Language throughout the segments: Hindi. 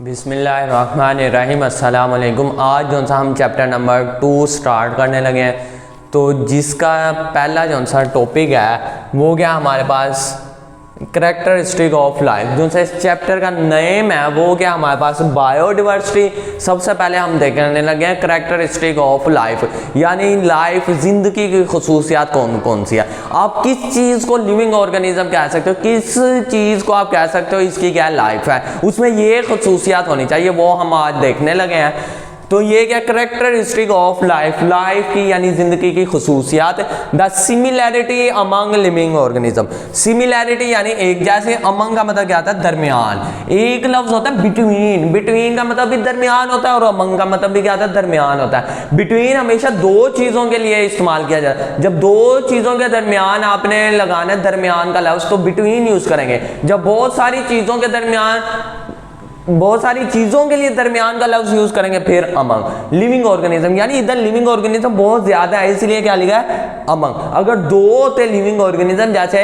बिस्मिल्लाहिर्रहमानिर्रहीम अस्सलाम वालेकुम। आज जो सा हम चैप्टर नंबर 2 स्टार्ट करने लगे हैं, तो जिसका पहला जो सा टॉपिक है वो क्या हमारे पास करैक्टरिस्टिक ऑफ लाइफ। जो सा इस चैप्टर का नेम है वो क्या हमारे पास बायोडाइवर्सिटी। सबसे पहले हम देखने लगे हैं करैक्टरिस्टिक ऑफ लाइफ, यानी लाइफ जिंदगी की खसूसियात कौन कौन सी है। आप किस चीज़ को लिविंग ऑर्गेनिज्म कह सकते हो, किस चीज़ को आप कह सकते हो इसकी क्या लाइफ है, उसमें ये खसूसियात होनी चाहिए, वो हम आज देखने लगे हैं। तो ये क्या करैक्टरिस्टिक ऑफ लाइफ, लाइफ की यानी जिंदगी की खसूसियात। The similarity among living organism. Similarity यानी एक जैसे, अमंग का मतलब क्या होता है दरमियान। एक लफ्ज होता है बिटवीन, बिटवीन का मतलब भी दरमियान होता है और अमंग का मतलब भी क्या होता है दरमियान होता है। बिटवीन हमेशा दो चीज़ों के लिए इस्तेमाल किया जाता है। जब दो चीज़ों के दरमियान आपने लगाना है दरमियान का लफ्ज तो बिटवीन यूज़ करेंगे। जब बहुत सारी चीज़ों के दरमियान, बहुत सारी चीज़ों के लिए दरमियान का लफ्ज यूज करेंगे फिर अमंग। लिविंग ऑर्गेनिज्म यानी इधर लिविंग ऑर्गेनिज्म बहुत ज्यादा है इसलिए क्या लिखा है अमंग। अगर दो होते लिविंग ऑर्गेनिज्म जैसे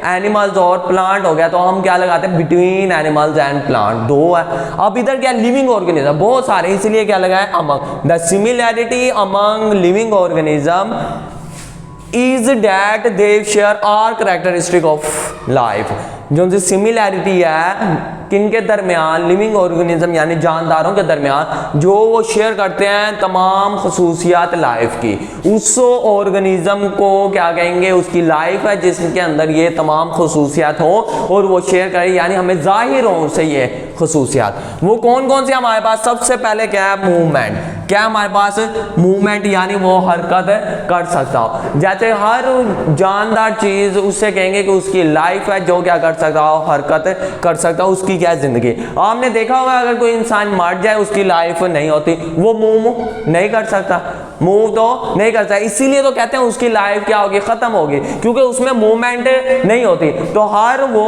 एनिमल्स और प्लांट हो गया तो हम क्या लगाते हैं बिटवीन एनिमल्स एंड प्लांट, दो है। अब इधर क्या लिविंग ऑर्गेनिज्म बहुत सारे इसलिए क्या लगा है among. The similarity among living organism is that they share are characteristic of life. जो सिमिलैरिटी है किनके दरमियान, लिविंग ऑर्गेनिज्म यानी जानदारों के दरमियान, जो वो शेयर करते हैं तमाम खसूसियात लाइफ की, उस ऑर्गेनिज्म को क्या कहेंगे उसकी लाइफ है जिसके अंदर ये तमाम खसूसियात हो और वो शेयर करें, यानी हमें जाहिर हो उससे ये खसूसियात। वो कौन कौन सी हमारे पास, सबसे पहले क्या है मूवमेंट। क्या हमारे पास मूवमेंट यानी वो हरकत कर सकता हो। जैसे हर जानदार चीज उससे कहेंगे कि उसकी लाइफ है जो क्या कर सकता हो, हरकत कर सकता हो, उसकी क्या जिंदगी। आपने देखा होगा अगर कोई इंसान मर जाए उसकी लाइफ नहीं होती, वो मूव नहीं कर सकता, मूव तो नहीं कर सकता। इसीलिए तो कहते हैं उसकी लाइफ क्या होगी, खत्म होगी, क्योंकि उसमें मूवमेंट नहीं होती। तो हर वो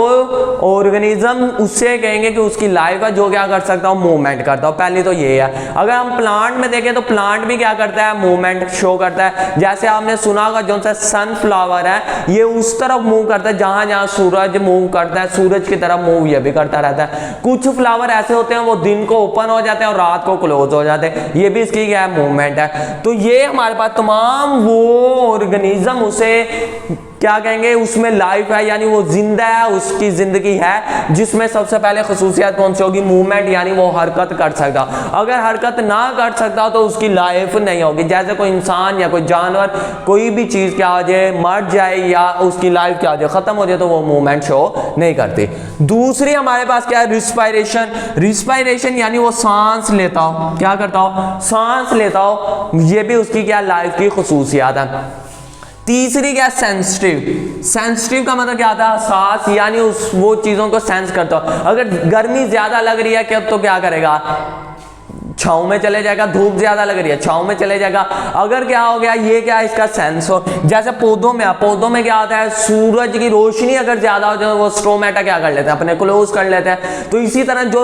ऑर्गेनिज्म उससे कहेंगे कि उसकी लाइफ है जो क्या कर सकता हो, मूवमेंट करता हो। पहले तो ये है। अगर हम प्लांट में देखें तो प्लांट भी क्या करता है, मूवमेंट शो करता है। जैसे आपने सुना होगा जो सा सनफ्लावर है ये उस तरफ मूव करता है जहां जहां सूरज मूव करता है, सूरज की तरफ मूव ये भी करता रहता है। कुछ फ्लावर ऐसे होते हैं वो दिन को ओपन हो जाते हैं और रात को क्लोज हो जाते हैं, ये भी इसकी क्या है मूवमेंट है। तो ये हमारे पास तमाम वो ऑर्गेनिज्म उसे क्या कहेंगे उसमें लाइफ है यानी वो जिंदा है, उसकी जिंदगी है, जिसमें सबसे पहले खसूसियात कौन सी होगी, मूवमेंट यानी वो हरकत कर सकता। अगर हरकत ना कर सकता तो उसकी लाइफ नहीं होगी। जैसे कोई इंसान या कोई जानवर कोई भी चीज क्या हो जाए, मर जाए या उसकी लाइफ क्या हो जाए, खत्म हो जाए, तो वो मूवमेंट शो नहीं करती। दूसरी हमारे पास क्या है, रिस्पायरेशन। रिस्पायरेशन यानी वो सांस लेता हो, क्या करता हो, सांस लेता हो, ये भी उसकी क्या लाइफ की खसूसियात है। तीसरी क्या, सेंसिटिव। सेंसिटिव का मतलब क्या था, सांस यानी उस वो चीजों को सेंस करता हो। अगर गर्मी ज्यादा लग रही है क्या तो क्या करेगा, छांव में चले जाएगा। धूप ज्यादा लग रही है छांव में चले जाएगा। अगर क्या हो गया, ये क्या इसका सेंस हो। जैसे पौधों में, पौधों में क्या होता है, सूरज की रोशनी अगर ज्यादा हो जाए वो स्ट्रोमेटा क्या कर लेते हैं, अपने क्लोज कर लेते हैं। तो इसी तरह जो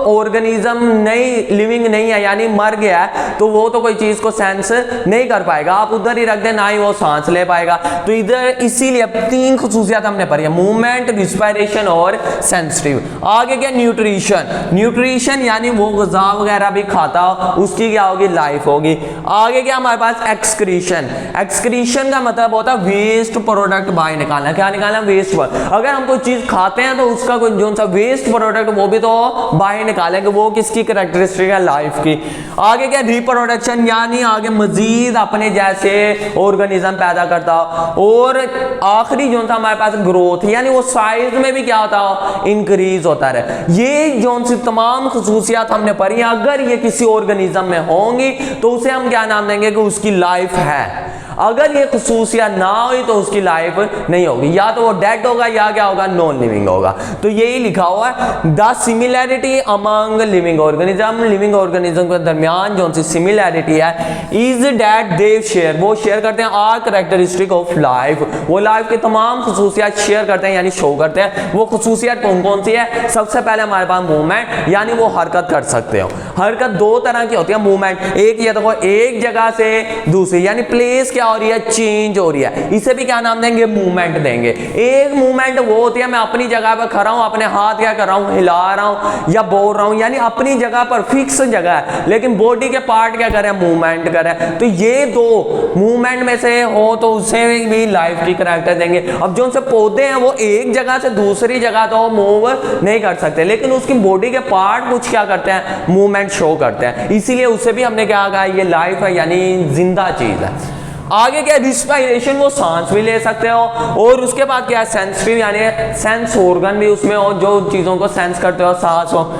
ऑर्गेनिज्म नहीं लिविंग नहीं है यानी मर गया है तो वो तो कोई चीज को सेंस नहीं कर पाएगा, आप उधर ही रख दे ना ही वो सांस ले पाएगा। तो इधर इसीलिए तीन खसूसियात हमने पढ़ी है, मूवमेंट, रिस्पायरेशन और सेंसिटिव। आगे क्या, न्यूट्रिशन। न्यूट्रिशन यानी वो ग़िज़ा वगैरह भी खाता हो उसकी क्या होगी, लाइफ होगी। आगे क्या हमारे पास, एक्सक्रीशन। एक्सक्रीशन का मतलब होता है वेस्ट प्रोडक्ट बाहर निकालना। क्या निकालना, वेस्ट। अगर हम कोई चीज खाते हैं तो उसका कोई जो सा वेस्ट प्रोडक्ट वो भी तो बाहर निकालेंगे, वो किसकी करैक्टरिस्टिक है, लाइफ की। आगे क्या, रिप्रोडक्शन यानी आगे मजीद अपने जैसे ऑर्गेनिज्म पैदा करता हो। और आखिरी जो था हमारे पास ग्रोथ यानी वो साइज में भी क्या होता हो, इंक्रीज होता रहे। ये जो सी तमाम खसूसियात हमने पढ़ी, अगर ये किसी ऑर्गेनिज्म में होंगी तो उसे हम क्या नाम देंगे कि उसकी लाइफ है। अगर ये खसूसियात ना हुई तो उसकी लाइफ नहीं होगी, या तो वो डेड होगा या क्या होगा, नॉन लिविंग होगा। तो यही लिखा हुआ है, the similarity among living organism. Living organism के दरमियान जो सी सिमिलैरिटी है इज दैट दे शेयर, वो शेयर करते हैं आर करैक्टरिस्टिक ऑफ लाइफ, वो लाइफ के तमाम खसूसियात शेयर करते हैं यानी शो करते हैं। वो खसूसियात कौन कौन सी है, सबसे पहले हमारे पास मूवमेंट यानी वो हरकत कर सकते हो। हरकत दो तरह की होती है मूवमेंट, एक ये देखो एक जगह से दूसरी यानी प्लेस क्या हो रही है, चेंज हो रही है, इसे भी क्या नाम देंगे, मूवमेंट देंगे। एक मूवमेंट वो होती है मैं अपनी जगह पर खड़ा हूं, अपने हाथ क्या कर रहा हूं, हिला रहा हूं या बोल रहा हूं, यानी अपनी जगह पर फिक्स जगह है, लेकिन बॉडी के पार्ट क्या करें, मूवमेंट करें। तो ये दो मूवमेंट में से हो तो उसे भी लाइफ की करैक्टर देंगे। अब जो उनसे पौधे हैं वो एक जगह से दूसरी जगह तो मूव नहीं कर सकते, लेकिन उसकी बॉडी के पार्ट कुछ क्या करते हैं, मूवमेंट शो करते हैं, इसीलिए उसे भी हमने क्या कहा, ये लाइफ है यानी जिंदा चीज है। आगे क्या, रिस्पायरेशन, वो सांस भी ले सकते हो, और उसके बाद क्या, सेंसिटिव यानी सेंस ऑर्गन भी उसमें हो, जो चीजों को सेंस करते हो, सांस हो।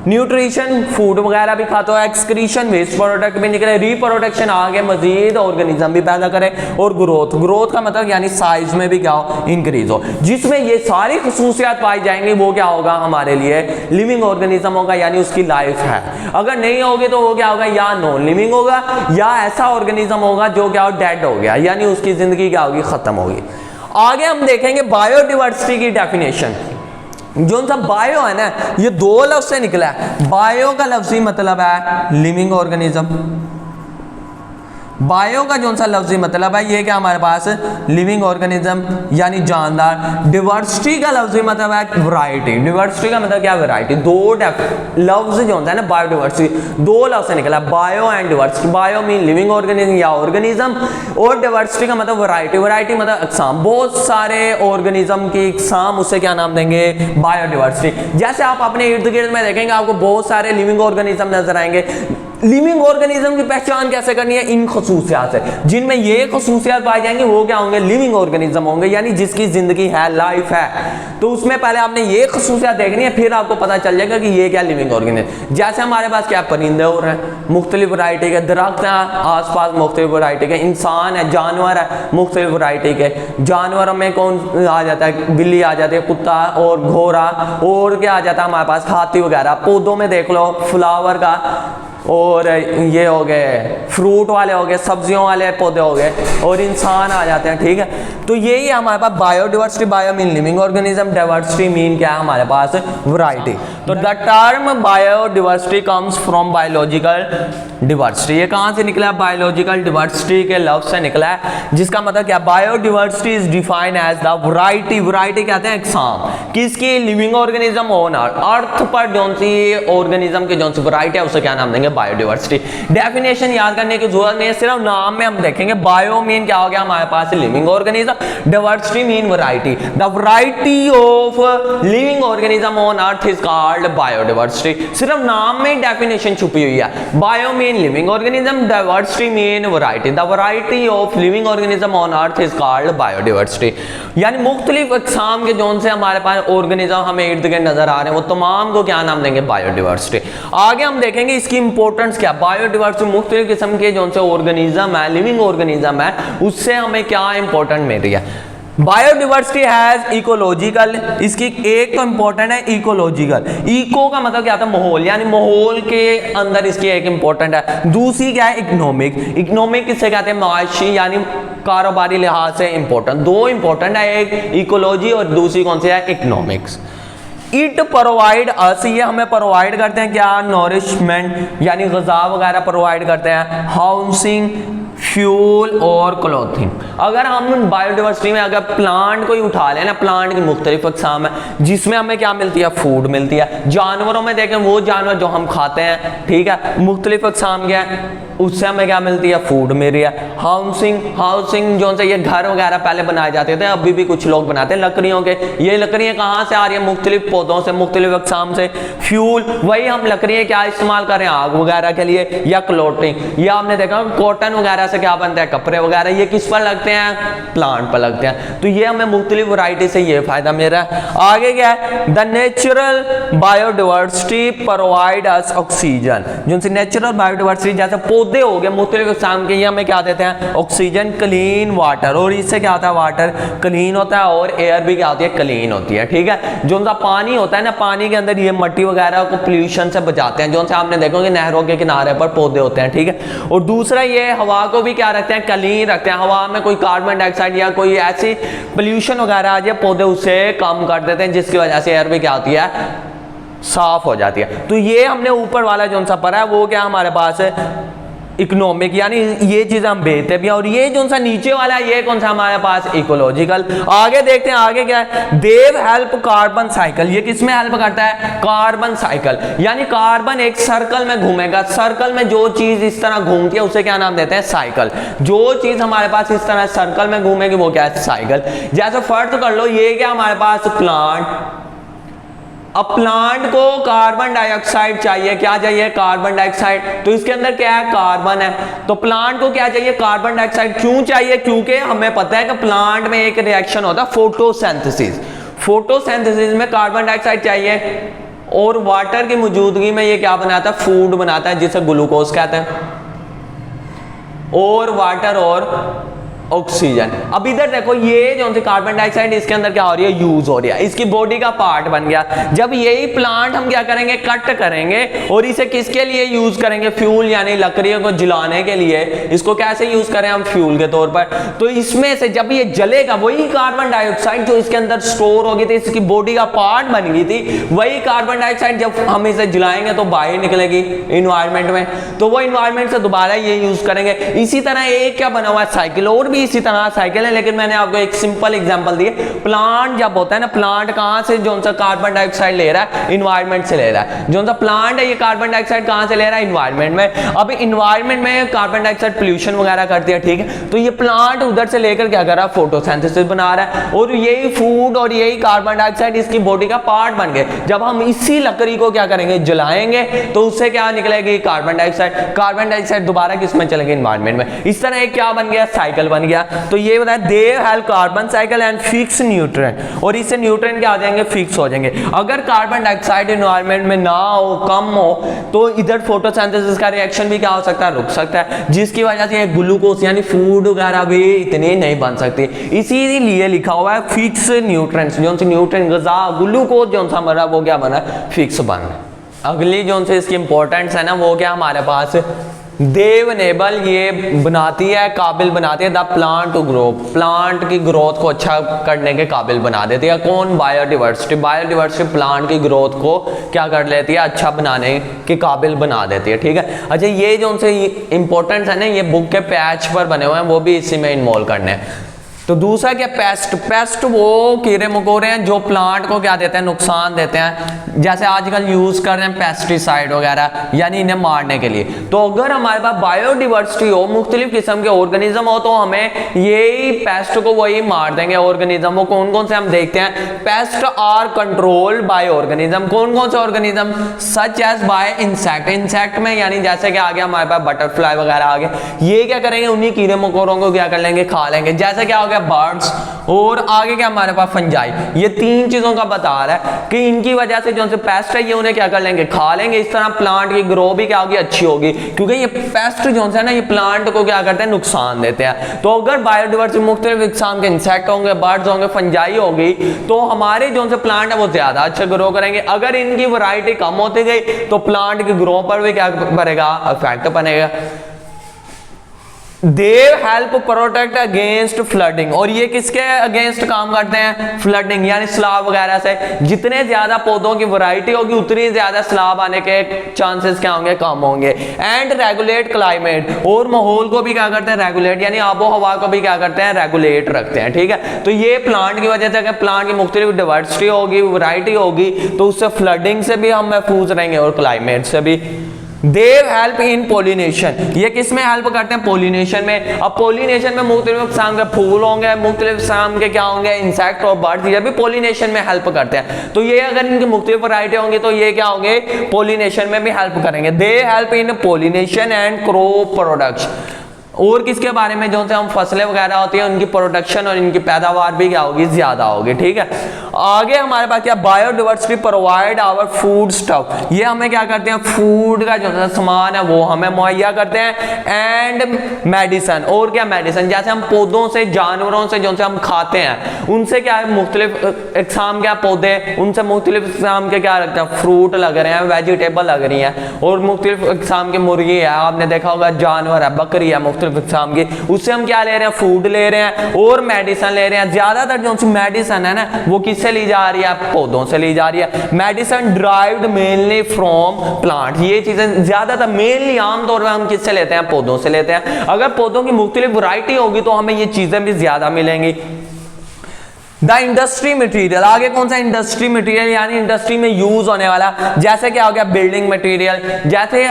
न्यूट्रिशन, फूड वगैरह भी खाते हो। एक्सक्रीशन, वेस्ट प्रोडक्ट भी निकले। रिप्रोडक्शन, आगे मजीद ऑर्गेनिज्म भी पैदा करे। और ग्रोथ, ग्रोथ का मतलब यानी साइज में भी क्या हो, इंक्रीज हो। जिसमें ये सारी खसूसियात पाई जाएंगी वो क्या होगा, हमारे लिए लिविंग ऑर्गेनिज्म होगा, यानी उसकी लाइफ है। अगर नहीं होगी तो वो क्या होगा, या नॉन लिविंग होगा या ऐसा ऑर्गेनिज्म होगा जो क्या हो, डेड हो गया, यानी उसकी जिंदगी क्या होगी, खत्म होगी। आगे हम देखेंगे बायोडाइवर्सिटी की डेफिनेशन। जो सा बायो है ना, ये दो लफ्ज से निकला है। बायो का लफ्जी मतलब है लिविंग ऑर्गेनिज्म। बायो का जो सा लफ्जी मतलब है ये क्या हमारे पास, लिविंग ऑर्गेनिज्म यानी जानदार। डिवर्सिटी का लफ्जी मतलब है वैरायटी। डिवर्सिटी का मतलब क्या, वैरायटी। दो लफ्ज जो होता है ना, बायोडाइवर्सिटी, दो लफ्ज से निकला, bio and diversity. Bio mean living organism या ऑर्गेनिज्म, और डिवर्सिटी का मतलब वैरायटी। वैरायटी मतलब अक़साम, बहुत सारे ऑर्गेनिज्म की अक़साम, उससे क्या नाम देंगे, बायोडाइवर्सिटी। जैसे आप अपने इर्द गिर्द में देखेंगे आपको बहुत सारे लिविंग ऑर्गेनिज्म नजर आएंगे। लिविंग ऑर्गेनिज्म की पहचान कैसे करनी है, इन खसूसियात से। जिनमें ये खसूसियात पाई जाएंगी वो क्या होंगे, लिविंग ऑर्गेनिज्म होंगे, यानी जिसकी जिंदगी है, लाइफ है। तो उसमें पहले आपने ये खसूसियात देखनी है, फिर आपको पता चल जाएगा कि ये क्या लिविंग ऑर्गेनिज्म। जैसे हमारे पास क्या, परिंदे हो रहे हैं, मुख्तलिफ वैरायटी के, दरख्त हैं आसपास मुख्तलिफ वैरायटी के, इंसान है, जानवर है मुख्तलिफ वैरायटी के। जानवरों में कौन आ जाता है, बिल्ली आ जाती है, कुत्ता और घोड़ा, और क्या आ जाता है हमारे पास, हाथी वगैरह। पौधों में देख लो, फ्लावर का, और ये हो गए फ्रूट वाले हो गए, सब्जियों वाले पौधे हो गए, और इंसान आ जाते हैं, ठीक है। तो यही है हमारे पास biodiversity. Bio mean living organism, diversity mean क्या है हमारे पास, वैरायटी। तो the term biodiversity comes from biological diversity. ये कहाँ से निकला है, बायोलॉजिकल डिवर्सिटी के लफ्ज से निकला है, जिसका मतलब क्या, biodiversity is defined as the variety. Variety कहते हैं अक़साम किसकी, लिविंग ऑर्गेनिज्म ऑन अर्थ पर जो सी ऑर्गेनिज्म की जो सी वैरायटी है उसे क्या नाम देंगे, बायोडाइवर्सिटी। डेफिनेशन याद करने की जरूरत नहीं है, सिर्फ नाम में हम देखेंगे। बायो मीन क्या हो गया हमारे पास, living organism. Diversity mean variety. The variety of living organism on earth is called biodiversity. सिर्फ नाम में डेफिनेशन छुपी हुई है। Bio mean living organism, diversity mean variety. The variety of living organism on earth is called biodiversity. यानी मुख्तलिफ अक़साम के जोन से हमारे पास ऑर्गेनिज्म हमें इर्द गिर्द नजर आ रहे हैं, वो तमाम को क्या नाम देंगे, बायोडाइवर्सिटी। आगे हम देखेंगे इसकी इंपॉर्टेंस क्या, बायोडाइवर्सिटी मुख्तलिफ किस्म के जो से ऑर्गेनिज्म है, लिविंग ऑर्गेनिज्म है, उससे हमें क्या इंपॉर्टेंट मिल रही है। बायोडाइवर्सिटी हैज इकोलॉजिकल, इसकी एक तो इंपॉर्टेंट है इकोलॉजिकल। इको का मतलब क्या होता है, माहौल, यानी माहौल के अंदर इसकी एक इंपॉर्टेंट है। दूसरी क्या है, इकोनॉमिक। इकोनॉमिक किससे कहते हैं, माशी, यानी कारोबारी लिहाज से इंपॉर्टेंट। दो इंपॉर्टेंट है, एक इकोलॉजी और दूसरी कौन सी है, इकोनॉमिक्स। इट प्रोवाइड अस, ये हमें प्रोवाइड करते हैं क्या, नॉरिशमेंट यानी ग़िज़ा वगैरह प्रोवाइड करते हैं, हाउसिंग, फ्यूल और क्लॉथिंग। अगर हम बायोडाइवर्सिटी में अगर प्लांट को ही उठा लें ना, प्लांट की मुख्तलिफ अक़साम है, जिसमें हमें क्या मिलती है, फूड मिलती है। जानवरों में देखें वो जानवर जो हम खाते हैं, ठीक है, मुख्तलिफ अक़साम के हैं, उससे हमें क्या मिलती है, फूड मिल रही है। हाउसिंग, हाउसिंग जो से ये घर वगैरह पहले बनाए जाते थे, अभी भी कुछ लोग बनाते हैं लकड़ियों के। ये लकड़ियाँ कहाँ से आ रही है, मुख्तलिफ पौधों से, मुख्तलिफ अक़साम से। फ्यूल, वही हम लकड़ियाँ क्या इस्तेमाल कर रहे हैं, आग वगैरह के लिए, या क्लॉथिंग, या हमने देखा कॉटन वगैरह से क्या बनता है, कपड़े वगैरह, ये किस पर लगते हैं, प्लांट पर लगते हैं। तो ये हमें मुख्तलिफ वैरायटी से ये फायदा मिल रहा है। आगे क्या है, the natural biodiversity provide us oxygen. जो नेचुरल बायोडाइवर्सिटी जैसे पौधे हो गए मुख्तलिफ किस्म के, ये हमें क्या देते हैं, ऑक्सीजन, क्लीन वाटर, और इससे क्या होता है, वाटर क्लीन होता है, और एयर भी क्या होती है, क्लीन होती है, ठीक है। जो उनका पानी होता है ना, पानी के अंदर ये मट्टी वगैरह को पोल्यूशन से बचाते हैं, जो से आपने देखोगे नहरों के किनारे पर पौधे होते हैं, ठीक है। और दूसरा ये हवा को भी क्या रखते हैं, क्लीन रखते हैं। हवा में कोई कार्बन डाइऑक्साइड या कोई ऐसी पोल्यूशन वगैरह आ जाए, पौधे उससे कम कर देते हैं, जिसकी वजह से एयर भी क्या होती है, साफ हो जाती है। तो ये हमने ऊपर वाला जो सा पढ़ा है वो क्या हमारे पास है, इकोनॉमिक, यानी ये चीज हम बेचते भी हैं। और ये जो सा नीचे वाला है ये कौन सा हमारे पास, इकोलॉजिकल। आगे देखते हैं आगे क्या है, देव हेल्प कार्बन साइकिल। ये किसमें हेल्प करता है, कार्बन साइकिल, यानी कार्बन एक सर्कल में घूमेगा, सर्कल में जो चीज इस तरह घूमती है उसे क्या नाम देते हैं, साइकिल। जो चीज हमारे पास इस तरह सर्कल में घूमेगी वो क्या है, साइकिल। जैसे फर्ज कर लो ये क्या हमारे पास प्लांट, अब प्लांट को कार्बन डाइऑक्साइड चाहिए, क्या चाहिए, कार्बन डाइऑक्साइड। तो इसके अंदर क्या है, कार्बन है, तो प्लांट को क्या चाहिए, कार्बन डाइऑक्साइड। क्यों चाहिए, क्योंकि हमें पता है कि प्लांट में एक रिएक्शन होता है फोटोसिंथेसिस, फोटोसिंथेसिस में कार्बन डाइऑक्साइड चाहिए, और वाटर की मौजूदगी में ये क्या बनाता है, फूड बनाता है जिसे ग्लूकोज कहते हैं, और वाटर और ऑक्सीजन। अब इधर देखो ये जो सी कार्बन डाइऑक्साइड इसके अंदर क्या हो रही है, यूज हो रही है, इसकी बॉडी का पार्ट बन गया। जब यही प्लांट हम क्या करेंगे, कट करेंगे और इसे किसके लिए यूज करेंगे, फ्यूल, यानी लकड़ियों को जलाने के लिए। इसको कैसे यूज करें हम, फ्यूल के तौर पर। तो इसमें से जब ये जलेगा वही कार्बन डाइऑक्साइड जो इसके अंदर स्टोर हो गई थी, इसकी बॉडी का पार्ट बन गई थी, वही कार्बन डाइऑक्साइड जब हम इसे जलाएंगे तो बाहर निकलेगी इन्वायरमेंट में, तो वो इन्वायरमेंट से दोबारा ये यूज करेंगे। इसी तरह एक क्या बना हुआ है, साइकिल, और भी इसी तरह साइकिल है, लेकिन मैंने आपको एक सिंपल एग्जांपल दिए। प्लांट जब होता है ना, प्लांट कहां से जो सा कार्बन डाइऑक्साइड ले रहा है, इन्वायरमेंट से ले रहा है। जो सा प्लांट है ये कार्बन डाइऑक्साइड कहां से ले रहा है, इन्वायरमेंट में। अब इन्वायरमेंट में कार्बन डाइऑक्साइड पोल्यूशन वगैरह करती है, ठीक है, तो ये प्लांट उधर से लेकर क्या कर रहा है, फोटोसिंथेसिस बना रहा है, और यही फूड और यही कार्बन डाइऑक्साइड इसकी बॉडी का पार्ट बन गए। जब हम इसी लकड़ी को क्या करेंगे, जलाएंगे, तो उससे क्या निकलेगी, कार्बन डाइऑक्साइड। कार्बन डाइऑक्साइड दोबारा किसमें चलेगी, इन्वायरमेंट में। इस तरह एक क्या बन गया, साइकिल बन गया। तो ये बताया they help carbon cycle and fix nutrient, और इससे न्यूट्रिएंट क्या आ जाएंगे, फिक्स हो जाएंगे। अगर कार्बन डाइऑक्साइड इन्वायरमेंट में ना हो, कम हो, तो इधर फोटोसिंथेसिस का रिएक्शन भी क्या हो सकता है, रुक सकता है, जिसकी वजह से ग्लूकोज यानी फूड वगैरह भी इतनी नहीं बन सकती। इसीलिए लिखा हुआ है फिक्स न्यूट्रिएंट्स, जो न्यूट्रिएंट गजा ग्लूकोज जो सा बना वो क्या बना, फिक्स बना। अगली जो से इसकी इंपॉर्टेंस है ना, वो क्या हमारे पास, देव नेबल, ये बनाती है, काबिल बनाती है the plant to grow, plant की ग्रोथ को अच्छा करने के काबिल बना देती है। कौन, बायोडिवर्सिटी। बायोडिवर्सिटी प्लांट की ग्रोथ को क्या कर लेती है, अच्छा बनाने के काबिल बना देती है, ठीक है। अच्छा ये जो उनसे इंपॉर्टेंस है ना, ये बुक के पैच पर बने हुए हैं, वो भी इसी में इन्वॉल्व करने हैं। तो दूसरा क्या, पेस्ट। पेस्ट वो कीड़े मकोड़े हैं जो प्लांट को क्या देते हैं, नुकसान देते हैं, जैसे आजकल यूज कर रहे हैं पेस्टिसाइड वगैरह, यानी इन्हें मारने के लिए। तो अगर हमारे पास बायोडिवर्सिटी हो, मुख्तलिफ किस्म के ऑर्गेनिज्म हो, तो हमें यही पेस्ट को वही मार देंगे ऑर्गेनिज्म। वो कौन कौन से हम देखते हैं, pest are controlled by organism. कौन कौन से organism, such as by insect. Insect में यानी जैसे कि आ गया हमारे पास बटरफ्लाई वगैरह आ गए, ये क्या करेंगे, उन्हीं कीड़े मकोड़ों को क्या कर लेंगे, खा लेंगे। जैसे क्या हो गया, बर्ड्स, और आगे क्या हमारे पास फंजाई। ये तीन चीजों का बता रहा है कि इनकी वजह से जो से पेस्ट है ये उन्हें क्या कर लेंगे, खा लेंगे। इस तरह प्लांट की ग्रो भी क्या होगी, अच्छी होगी, क्योंकि ये पेस्ट जो है ना, ये प्लांट को क्या करते हैं, नुकसान देते हैं। तो अगर बायोडिवर्सिटी मुख्तलिफ किस्म के इंसेक्ट होंगे, बर्ड्स होंगे, फंजाई होगी, तो हमारे जो से प्लांट है वो ज्यादा अच्छे ग्रो करेंगे। अगर इनकी वैरायटी कम होती गई तो प्लांट की ग्रो पर भी क्या पड़ेगा, इफेक्ट बनेगा। देव हेल्प प्रोटेक्ट अगेंस्ट फ्लडिंग, और ये किसके अगेंस्ट काम करते हैं, फ्लडिंग यानी सैलाब वगैरह से। जितने ज्यादा पौधों की वैरायटी होगी उतनी ज्यादा सैलाब आने के चांसेस क्या होंगे, कम होंगे। एंड रेगुलेट क्लाइमेट, और माहौल को भी क्या करते हैं, रेगुलेट यानी आबो हवा को भी क्या करते हैं, रेगुलेट रखते हैं, ठीक है। तो ये प्लांट की वजह से, अगर प्लांट की मुख्तलिफ डाइवर्सिटी होगी, वैरायटी होगी, तो उससे फ्लडिंग से भी हम महफूज रहेंगे और क्लाइमेट से भी। देव हेल्प इन पोलिनेशन, ये किस में हेल्प करते हैं, पोलिनेशन में। अब पोलिनेशन में मुख्तलिफ किस्म के फूल होंगे, मुख्तलिफ किस्म के क्या होंगे, इंसेक्ट और बर्ड्स, ये भी पोलिनेशन में हेल्प करते हैं। तो ये अगर इनकी मुख्तलिफ वैरायटी होंगी तो ये क्या होंगे, पोलिनेशन में भी हेल्प करेंगे। They help in pollination and crop production, और किसके बारे में, जो से हम फसलें वगैरह होती हैं उनकी प्रोडक्शन और इनकी पैदावार भी क्या होगी, ज्यादा होगी, ठीक है। आगे हमारे पास क्या, biodiversity provide our food stuff, ये हमें क्या करते हैं, फूड का जो सामान है वो हमें मुहैया करते हैं। एंड मेडिसन, और क्या मेडिसन, जैसे हम पौधों से, जानवरों से जो से हम खाते हैं, उनसे क्या है, मुख्तलिफ इकसाम के पौधे, उनसे मुख्तलिफ इकसाम के क्या रखते हैं, फ्रूट लग रहे हैं, वेजिटेबल लग रही हैं, और मुख्तलिफ इकसाम की मुर्गी है, आपने देखा होगा, जानवर है, बकरी है, मुख्तलिफ मुख्तलिफ इक़साम की, उससे हम क्या ले रहे हैं, फूड ले रहे हैं और मेडिसिन ले रहे हैं। ज़्यादातर जो सी मेडिसिन है ना वो किससे ली जा रही है, पौधों से ली जा रही है। Medicine derived mainly from plant, ये चीज़ें ज़्यादातर मेनली आमतौर पर हम किससे लेते हैं, पौधों से लेते हैं। अगर पौधों की मुख्तलिफ वैरायटी होगी तो हमें ये चीज़ें भी ज़्यादा मिलेंगी। द इंडस्ट्री मटेरियल, आगे कौन सा इंडस्ट्री मटेरियल यानी इंडस्ट्री में यूज होने वाला, जैसे क्या हो गया बिल्डिंग मटेरियल, जैसे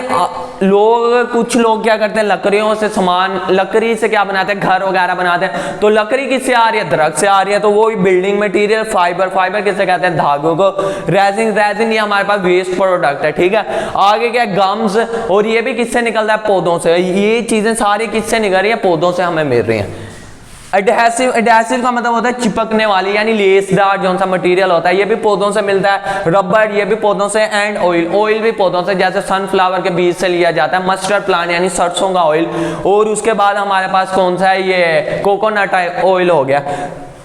कुछ लोग क्या करते हैं लकड़ियों से सामान, लकड़ी से क्या बनाते हैं, घर वगैरह बनाते हैं, तो लकड़ी किससे आ रही है, दरख्त से आ रही है, तो वो बिल्डिंग मटेरियल। फाइबर, फाइबर किससे कहते हैं, धागों को। रेजिन, रेजिन ये हमारे पास वेस्ट प्रोडक्ट है, ठीक है। आगे क्या गम्स, और ये भी किससे निकलता है, पौधों से। ये चीजें सारी किससे निकल रही है, पौधों से हमें मिल रही हैं। एडहेसिव, एडहेसिव का मतलब होता है चिपकने वाली यानी लेसदार जो सा मटेरियल होता है, ये भी पौधों से मिलता है। रबर ये भी पौधों से, एंड ऑयल, ऑयल भी पौधों से, जैसे सनफ्लावर के बीज से लिया जाता है। मस्टर्ड प्लांट यानी सरसों का ऑयल, और उसके बाद हमारे पास कौन सा है, ये कोकोनट ऑयल हो गया।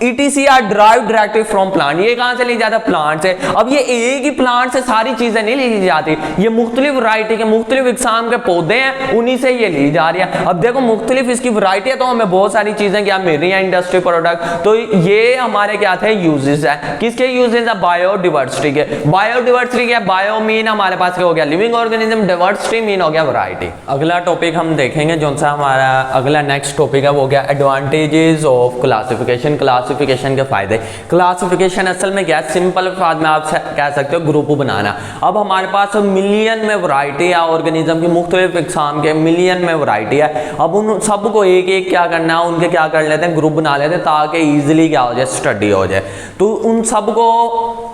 ETC are drive directly from plant, ये कहां से ली जाता है, प्लांट से। अब ये एक ही प्लांट से सारी चीजें नहीं ली जाती, ये मुख्तलिफ वैरायटी के मुख्तलिफ इकसाम के पौधे हैं, उन्हीं से ये ली जा रही है। अब देखो मुख्तलिफ इसकी वैरायटी है तो हमें बहुत सारी चीजें क्या मिल रही है, इंडस्ट्री प्रोडक्ट। तो ये हमारे क्या थे, यूजेस है। किसके यूजेस है, बायोडिवर्सिटी के। बायोडिवर्सिटी क्या, बायो मीन हमारे पास क्या हो गया, लिविंग ऑर्गेनिज्म, डाइवर्सिटी मीन हो गया वैरायटी। अगला टॉपिक हम देखेंगे जो सा हमारा अगला नेक्स्ट टॉपिक है वो क्या, एडवांटेजेस ऑफ क्लासिफिकेशन। क्लासिफिकेशन के फायदे। क्लासिफिकेशन असल में क्या है, सिंपल फार्म में आप कह सकते हो ग्रुप बनाना। अब हमारे पास मिलियन में वैरायटी है ऑर्गेनिज्म की, मुख्तलिफ इकसाम के मिलियन में वैरायटी है। अब उन सबको एक एक क्या करना है, उनके क्या कर लेते हैं, ग्रुप बना लेते हैं ताकि ईजिली क्या हो जाए, स्टडी हो जाए। तो उन सबको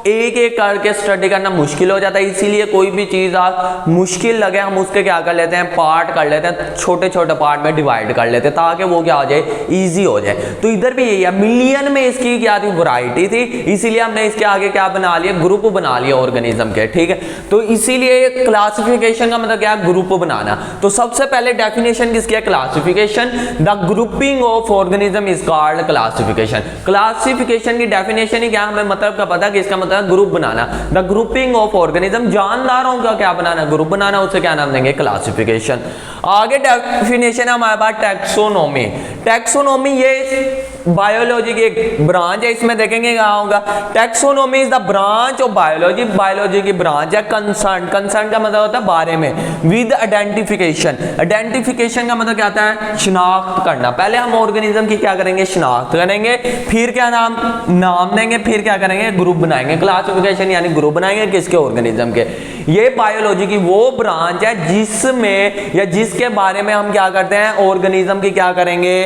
एक एक करके स्टडी करना मुश्किल हो जाता है, इसीलिए कोई भी चीज़ आप मुश्किल लगे हम उसके क्या कर लेते हैं, पार्ट कर लेते हैं, छोटे छोटे पार्ट में डिवाइड कर लेते हैं ताकि वो क्या हो जाए, ईजी हो जाए। तो इधर भी यही है, मिलियन में इसकी क्या थी, वैरायटी थी, इसीलिए हमने इसके आगे क्या बना लिया, ग्रुप बना लिया ऑर्गेनिज्म के, ठीक है। तो इसीलिए क्लासिफिकेशन का मतलब क्या, ग्रुप बनाना। तो सबसे पहले डेफिनेशन किसकी है, classification. The grouping of organism is called classification. Classification की डेफिनेशन ही क्या, हमें मतलब का पता कि इसका मतलब ग्रुप बनाना। द ग्रुपिंग ऑफ ऑर्गेनिज्म, जानदारों का क्या बनाना, ग्रुप बनाना, उसे क्या नाम देंगे, क्लासिफिकेशन। आगे डेफिनेशन है हमारे पास टैक्सोनॉमी। टैक्सोनॉमी ये बायोलॉजी की एक ब्रांच है, इसमें देखेंगे क्या होगा, taxonomy is the branch of biology, biology की ब्रांच है। कंसर्न, कंसर्न का मतलब होता है बारे में, विद आइडेंटिफिकेशन। आइडेंटिफिकेशन का मतलब क्या आता है, शिनाख्त करना। पहले हम ऑर्गेनिज्म की क्या करेंगे, शिनाख्त करेंगे, फिर क्या नाम देंगे, फिर क्या करेंगे, ग्रुप बनाएंगे। क्लासिफिकेशन यानी ग्रुप बनाएंगे किसके, ऑर्गेनिज्म के। ये बायोलॉजी की वो ब्रांच है जिसमें या जिसके बारे में हम क्या करते हैं, ऑर्गेनिज्म की क्या करेंगे,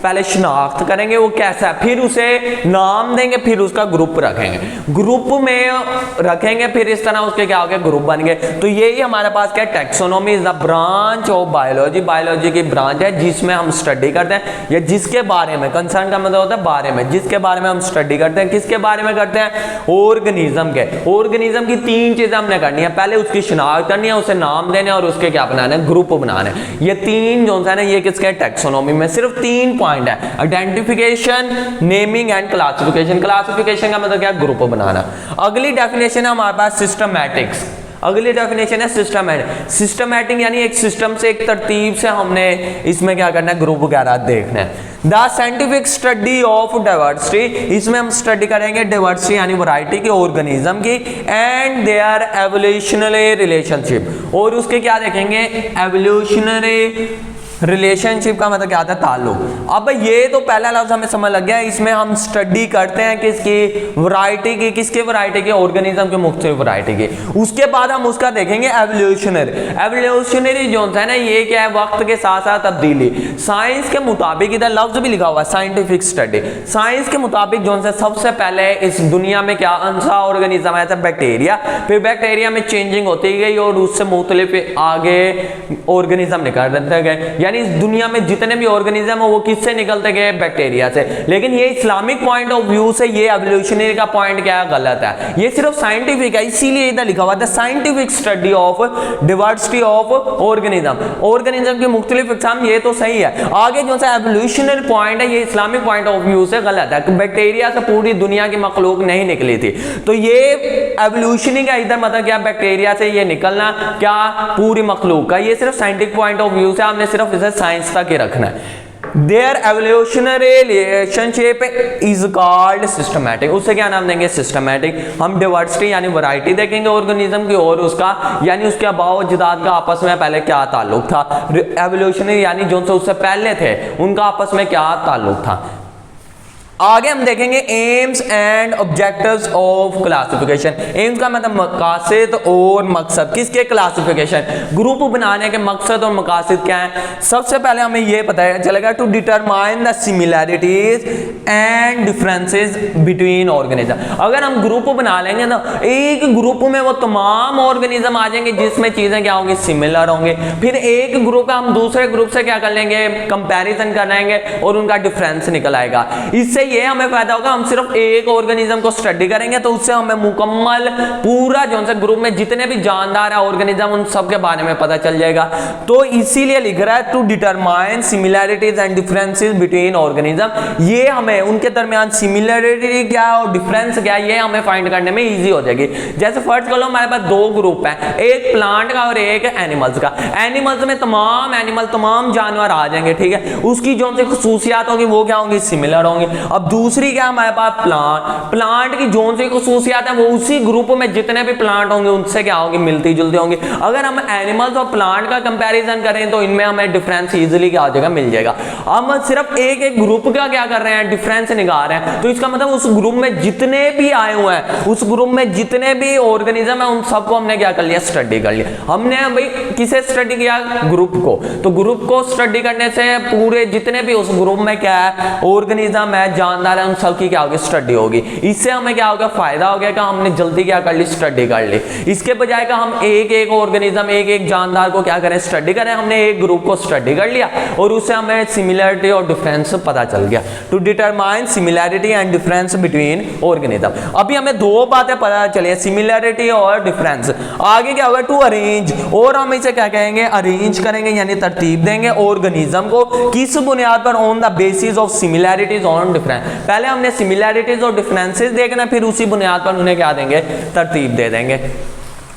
पहले शिनाख्त करेंगे वो कैसा है, फिर उसे नाम देंगे, फिर उसका ग्रुप रखेंगे, ग्रुप में रखेंगे, फिर इस तरह उसके क्या हो गए, ग्रुप बन गए। तो यही हमारे पास क्या, taxonomy is the branch of biology, biology की ब्रांच है जिसमें हम स्टडी करते हैं या जिसके बारे में, कंसर्न का मतलब होता है बारे में, जिसके बारे में हम स्टडी करते हैं। किसके बारे में करते हैं, ऑर्गेनिज्म के। ऑर्गेनिज्म की तीन चीजें हमने करनी है, पहले उसकी शिनाख्त करनी है, उसे नाम देने और उसके क्या बनाना है, ग्रुप बनाना है। ये तीन जो है ना, ये किसके, टैक्सोनॉमी में सिर्फ 3 पॉइंट है, identification, naming and classification. Classification का मतलब क्या, ग्रुप बनाना। अगली डेफिनेशन है हमारे पास सिस्टमैटिक्स। अगली डेफिनेशन है सिस्टमैटिक। सिस्टमैटिक यानी एक सिस्टम से, एक तरतीब से हमने इसमें क्या करना है, ग्रुप वगैरह देखना है। The scientific study of diversity, इसमें हम स्टडी करेंगे डाइवर्सिटी यानी वैरायटी की, ऑर्गेनिज्म की, एंड देयर एवोल्यूशनरी रिलेशनशिप, और उसके क्या देखेंगे, एवोल्यूशनरी रिलेशनशिप का मतलब क्या आता है, ताल्लुक। अब ये तो पहला लफ्ज हमें समझ लग गया, इसमें हम स्टडी करते हैं किसकी, वैरायटी की। किसके वैरायटी की, ऑर्गेनिज्म के मुख्तलिफ वैरायटी की। उसके बाद हम उसका देखेंगे एवोल्यूशनरी। एवोल्यूशनरी जो है ना, ये क्या है, वक्त के साथ साथ तब्दीली। साइंस के मुताबिक, इधर लफ्ज भी लिखा हुआ है साइंटिफिक स्टडी, साइंस के मुताबिक जो है सबसे पहले इस दुनिया में क्या अंसा ऑर्गेनिज्म आया था, बैक्टीरिया। फिर बैक्टीरिया में चेंजिंग होती गई और उससे मुख्तलिफ आगे ऑर्गेनिज्म निकलते गए, यानी इस दुनिया में जितने भी ऑर्गेनिज्म है वो किससे निकलते गए, बैक्टीरिया से। लेकिन ये इस्लामिक पॉइंट ऑफ व्यू से ये एवोल्यूशनरी का पॉइंट क्या है, गलत है। ये सिर्फ साइंटिफिक है, इसीलिए इधर लिखा हुआ था scientific study of diversity of organism, organism के मुख्तलिफ इकसाम, ये तो सही है। आगे जो सा एवोल्यूशनरी पॉइंट है, ये इस्लामिक पॉइंट ऑफ व्यू से गलत है, बैक्टीरिया से पूरी दुनिया की मखलूक नहीं निकली थी। तो ये एवोल्यूशनरी का इधर मतलब क्या, बैक्टीरिया से ये निकलना क्या, पूरी मखलूक का। ये सिर्फ साइंटिफिक पॉइंट ऑफ व्यू से हमने सिर्फ इसे साइंस तक ही रखना है। Their evolutionary relationship is called systematic। उससे क्या नाम देंगे? सिस्टमैटिक। हम डाइवर्सिटी यानी वैरायटी देखेंगे ऑर्गेनिज्म की, और उसका यानी उसके अबाव अजदाद का आपस में पहले क्या ताल्लुक था। एवोल्यूशनरी यानी जो से उससे पहले थे उनका आपस में क्या ताल्लुक था। आगे हम देखेंगे AIIMS and objectives of classification. AIIMS का मतलब मकासद और मकसद, किसके? क्लासिफिकेशन। ग्रुप बनाने के मकसद और मकासद क्या है? सबसे पहले हमें यह पता चलेगा to determine the similarities and differences between organism. अगर हम ग्रुप बना लेंगे ना, एक ग्रुप में वो तमाम ऑर्गेनिज्म आ जाएंगे जिसमें चीजें क्या होंगी? सिमिलर होंगे। फिर एक ग्रुप का हम दूसरे ग्रुप से क्या कर लेंगे? कंपैरिजन कर लेंगे और उनका डिफरेंस निकल आएगा। इससे ये हमें फायदा होगा, हम सिर्फ एक ऑर्गेनिज्म को स्टडी करेंगे तो उससे हमें मुकम्मल पूरा जो सा ग्रुप में जितने भी जानदार है ऑर्गेनिज्म उन सब के बारे में पता चल जाएगा। तो इसीलिए लिख रहा है to determine similarities and differences between organism. ये हमें उनके दरमियान सिमिलैरिटी क्या है और डिफरेंस क्या है ये हमें फाइंड करने में इजी हो जाएगी। जैसे फर्स्ट कर लो, हमारे पास दो ग्रुप है, एक प्लांट का और एक एनिमल्स का। एनिमल्स में तमाम एनिमल तमाम जानवर आ जाएंगे, ठीक है। उसकी जो सी खसूसियात होगी वो क्या होंगी? सिमिलर होंगी। अब दूसरी क्या हमारे पास? प्लांट की जो सी खसूसियात है वो उसी ग्रुप में जितने भी प्लांट होंगे उनसे क्या होंगे? मिलती जुलती होंगी। अगर हम एनिमल्स और प्लांट का कंपैरिजन करें तो इनमें हमें डिफरेंस इजीली क्या हो जाएगा? मिल जाएगा। हम सिर्फ एक एक ग्रुप का क्या कर रहे हैं? डिफरेंस निकाल रहे हैं। तो इसका मतलब उस ग्रुप में जितने भी आए हुए हैं, उस ग्रुप में जितने भी ऑर्गेनिज्म है उन सबको हमने क्या कर लिया? स्टडी कर लिया। हमने भाई किसे स्टडी किया? ग्रुप को। तो ग्रुप को स्टडी करने से पूरे जितने भी उस ग्रुप में क्या है ऑर्गेनिज्म है, जानदार है, उन सब की क्या होगी? स्टडी होगी। इससे हमें क्या होगा? फायदा हो गया कि हमने जल्दी क्या कर ली? स्टडी कर ली। इसके बजाय का हम एक एक ऑर्गेनिज्म, एक एक जानदार को क्या करें? स्टडी करें। हमने एक ग्रुप को स्टडी कर लिया और उससे हमें सिमिलरिटी और डिफरेंस पता चल गया। To determine similarity and difference between organism. अभी हमें दो बातें पता चली, सिमिलरिटी और डिफरेंस। आगे क्या होगा? टू अरेंज, और हम इसे क्या कहेंगे? अरेंज करेंगे यानी तरतीब देंगे ऑर्गेनिज्म को। किस बुनियाद पर? On the basis of similarities और डिफरेंस। पहले हमने सिमिलैरिटीज और डिफरेंसेस देखना, फिर उसी बुनियाद पर उन्हें क्या देंगे? तरतीब दे देंगे।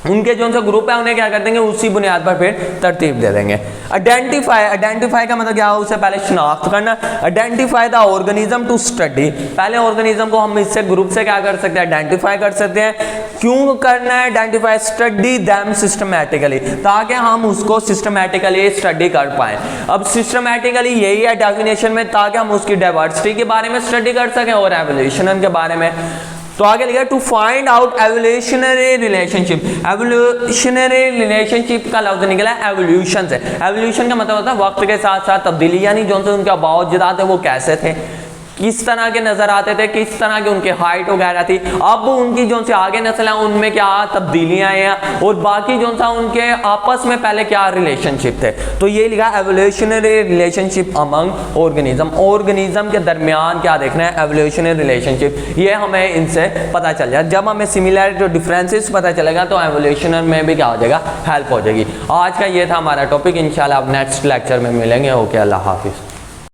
उनके जो सा ग्रुप है उन्हें क्या कर देंगे? उसी बुनियाद पर फिर तरतीब दे देंगे। आइडेंटिफाई, आइडेंटिफाई का मतलब क्या है? उससे पहले शिनाख्त करना। Identify the organism to study. पहले ऑर्गेनिज्म को हम इससे ग्रुप से क्या कर सकते हैं? आइडेंटिफाई कर सकते हैं। क्यों करना है आइडेंटिफाई? स्टडी देम सिस्टमैटिकली, ताकि हम उसको सिस्टमैटिकली स्टडी कर पाए। अब सिस्टमैटिकली यही है डेफिनेशन में, ताकि हम उसकी डाइवर्सिटी के बारे में स्टडी कर सकें और एवोल्यूशन के बारे में। तो आगे लिखा to find out evolutionary relationship. Evolutionary relationship का लफ्ज निकला है एवोल्यूशन से। एवोल्यूशन का मतलब होता है वक्त के साथ साथ तब्दीली, यानी जो उनके अबाव अजदाद है वो कैसे थे, किस तरह के नजर आते थे, किस तरह की उनकी हाइट वगैरह थी। अब उनकी जो से आगे नस्ल है उनमें क्या तब्दीलियां हैं, और बाकी जो सा उनके आपस में पहले क्या रिलेशनशिप थे। तो ये लिखा evolutionary relationship among organism. Organism के दरमियान क्या देखना है? Evolutionary relationship. ये हमें इनसे पता चल जाए। जब हमें सिमिलैरिटी और डिफरेंसेस पता चलेगा तो एवोल्यूशनर में भी क्या हो जाएगा? हेल्प हो जाएगी। आज का ये था हमारा टॉपिक। इंशाल्लाह अब नेक्स्ट लेक्चर में मिलेंगे। ओके, अल्लाह हाफिज़।